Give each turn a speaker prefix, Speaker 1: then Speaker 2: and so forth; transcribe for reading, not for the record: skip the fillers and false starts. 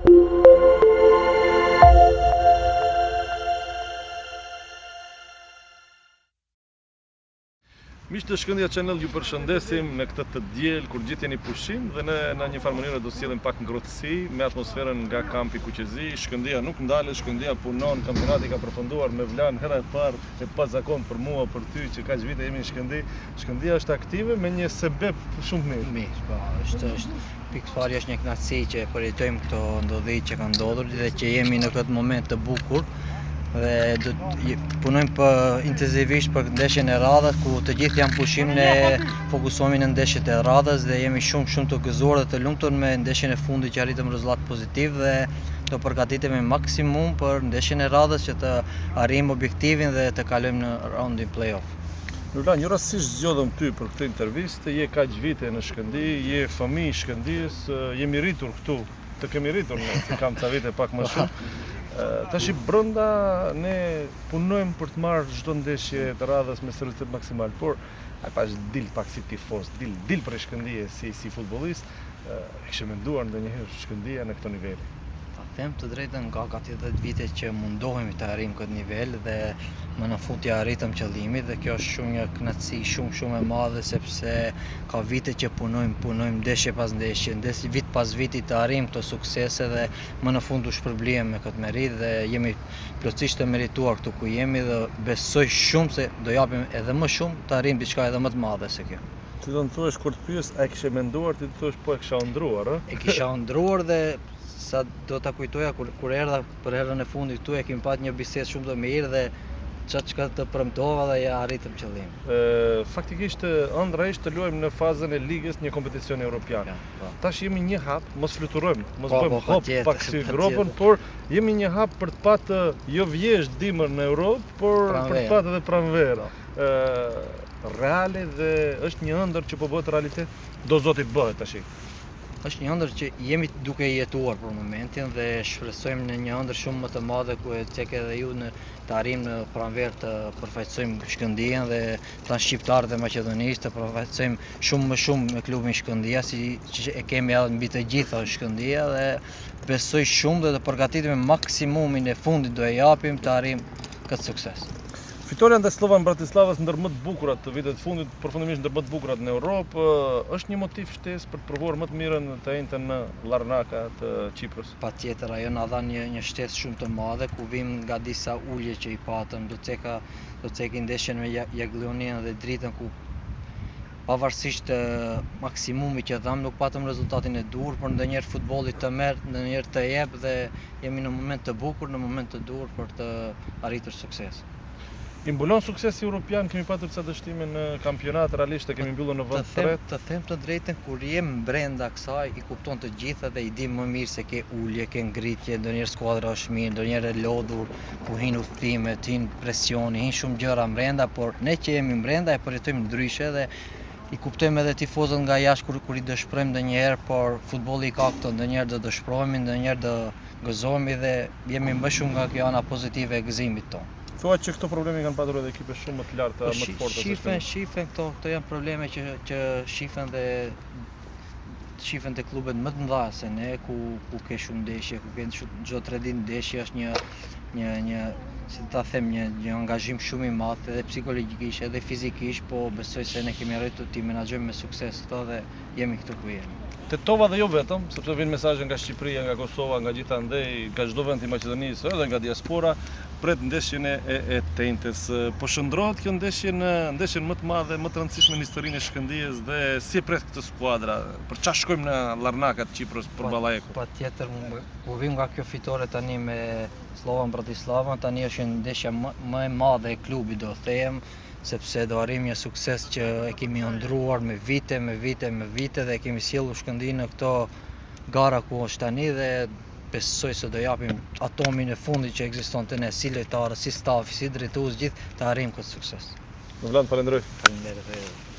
Speaker 1: Miqtë të Shkëndija Channel, ju përshëndesim në këtë të diel kur gjithë jeni pushim dhe ne në një farë mënyrë do sjellim pak ngrohtësi me atmosferën nga kampi Kuqezi. Shkëndija nuk ndalet, Shkëndija punon, kampionati ka përfunduar me Vlan hera e parë e pazakon për mua, për ty që kaq vite jemi në Shkëndi. Shkëndija është aktive me një sebeb shumë të mirë.
Speaker 2: Po, është pikëfari është një kënaqësi që përjetojmë këto ndodhi që kanë ndodhur dhe që jemi në këtë moment të bukur. Dhe punojmë intensivisht për ndeshjen e radhës ku të gjithë janë pushim, ne fokusohemi në ndeshjet e radhës dhe jemi shumë të gëzuar dhe të lumtur me ndeshjen e fundit që arritëm rezultat pozitiv dhe do përgatitemi maksimum për ndeshjen e radhës që të arrijmë objektivin dhe të kalojmë në raundin play-off.
Speaker 1: Nurlan, një rastësisht zgjodhëm ty për këtë intervistë, je kaq vite në Shkëndi, je fëmijë Shkëndijës, jemi rritur këtu, të kemi rritur ne, kam ca vite pak më shumë. Tash brenda ne punojmë për të marrë çdo ndeshje të radhës me seriozitet maksimal, por ai pash dil pak si tifoz, dil për Shkëndije si futbollist, kishe menduar ndonjëherë Shkëndija në këtë nivel?
Speaker 2: Ta them të drejtën, ka gati 10 vite që mundohemi të arrijmë këtë nivel dhe më në fund ja arritëm qëllimin dhe kjo është shumë një kënaqësi shumë e madhe sepse ka vite që punojmë ndeshje pas ndeshje, vit pas viti të arrijmë këto suksese dhe më në fund u shpërblihem me këtë merit dhe jemi plotësisht të merituar këtu ku jemi dhe besoj shumë se do japim edhe më shumë të arrijmë diçka edhe më të madhe se kjo.
Speaker 1: Ti do të thuash kur të pyes a kishe menduar, ti të thuash po e kisha ëndruar,
Speaker 2: E kisha ëndruar dhe sa do ta kujtoja kur erdha për herën e fundit këtu e kemi pasur një bisedë shumë të mirë dhe çka të premtova dhe ja arritëm qëllimin.
Speaker 1: Faktikisht ëndra ishte të luajmë në fazën e ligës një kompeticion evropian. Tash jemi një hap, mos fluturojmë, mos bëjmë hop pak si Europën, por jemi një hap për të patë jo vjesht dimër në Europë, por për të patë edhe pranverë. Reale dhe është një ëndër që po bëhet realitet, do zoti bëhet tash.
Speaker 2: Është një ëndër që jemi duke jetuar për momentin dhe shpresojmë në një ëndër shumë më të madhe ku e cek edhe ju të arrijmë në pranverë të përfaqësojmë Shkëndijën dhe tan shqiptarët e Maqedonisë të përfaqësojmë shumë më shumë me klubin Shkëndija si që e kemi edhe mbi të gjitha Shkëndija dhe besoj shumë dhe të përgatitemi maksimumin e fundit do e japim të arrijmë këtë sukses.
Speaker 1: Fitoria ndaj Slovan Bratislavës ndër më të bukurat të vitet fundit, përfundimisht ndër më të bukurat në Europë, është një motiv shtesë për të provuar më të mirën të njëjtën në Larnaka të Kipros.
Speaker 2: Patjetër, ajo na dha një shtesë shumë të madhe ku vim nga disa ulje që i patëm, do ceki ndeshjen me Jagiellonian dhe Dritën ku pavarësisht maksimumit që dham nuk patëm rezultatin e dur, por ndonjëherë futbolli të merr, ndonjëherë të jep dhe jemi në moment të bukur, në moment të dur për të arritur sukses.
Speaker 1: I mbulon suksesi europian, kemi patur ca dështime në kampionat, realisht e kemi mbyllur në vend të tretë.
Speaker 2: Të them të drejtën, kur jem brenda kësaj, i kupton të gjitha dhe i di më mirë se ke ulje, ke ngritje, ndonjëherë skuadra është mirë, ndonjëherë e lodhur, ku hin udhëtimet, hin presioni, hin shumë gjëra brenda, por ne që jemi brenda e përjetojmë ndryshe dhe i kuptojmë edhe tifozët nga jashtë kur i dëshpërojmë ndonjëherë, por futbolli ka këto, ndonjëherë do dëshpërohemi, ndonjëherë do gëzohemi dhe jemi më shumë nga kjo ana pozitive e gëzimit tonë.
Speaker 1: Thua që këto probleme kanë patur edhe ekipe shumë më të larta, më të forta.
Speaker 2: Shifen këto janë probleme që shifen te klubet më të mëdha se ne ku ke shumë ndeshje, ku ke çdo 3 ditë ndeshje është një si ta them një angazhim shumë i madh edhe psikologjikisht edhe fizikisht, po besoj se ne kemi arritur t'i menaxhojmë me sukses këto dhe jemi këtu ku jemi.
Speaker 1: Tetova dhe jo vetëm, sepse vijnë mesazhe nga Shqipëria, nga Kosova, nga gjithandej, nga çdo vend i Maqedonisë, edhe nga diaspora, pret ndeshjen e tentes. Po shndrohet kjo ndeshje në ndeshjen më të madhe, më të rëndësishme në historinë e Shkëndijës dhe si e pret këtë skuadra? Për çfarë shkojmë në Larnaka të Kipros për Ballajeku?
Speaker 2: Patjetër, ku vim nga kjo fitore tani me Slovan Bratislava, tani është ndeshja më e madhe e klubit, do them, sepse do arrijmë një sukses që e kemi ëndruar me vite dhe e kemi sjellur Shkëndijën në këto gara ku është tani dhe besoj se do japim atomin e fundit që ekziston te ne si lojtarë, si stafi, si drejtues, gjithë të arrijmë këtë sukses.
Speaker 1: Vlan, falenderoj.
Speaker 2: Faleminderit.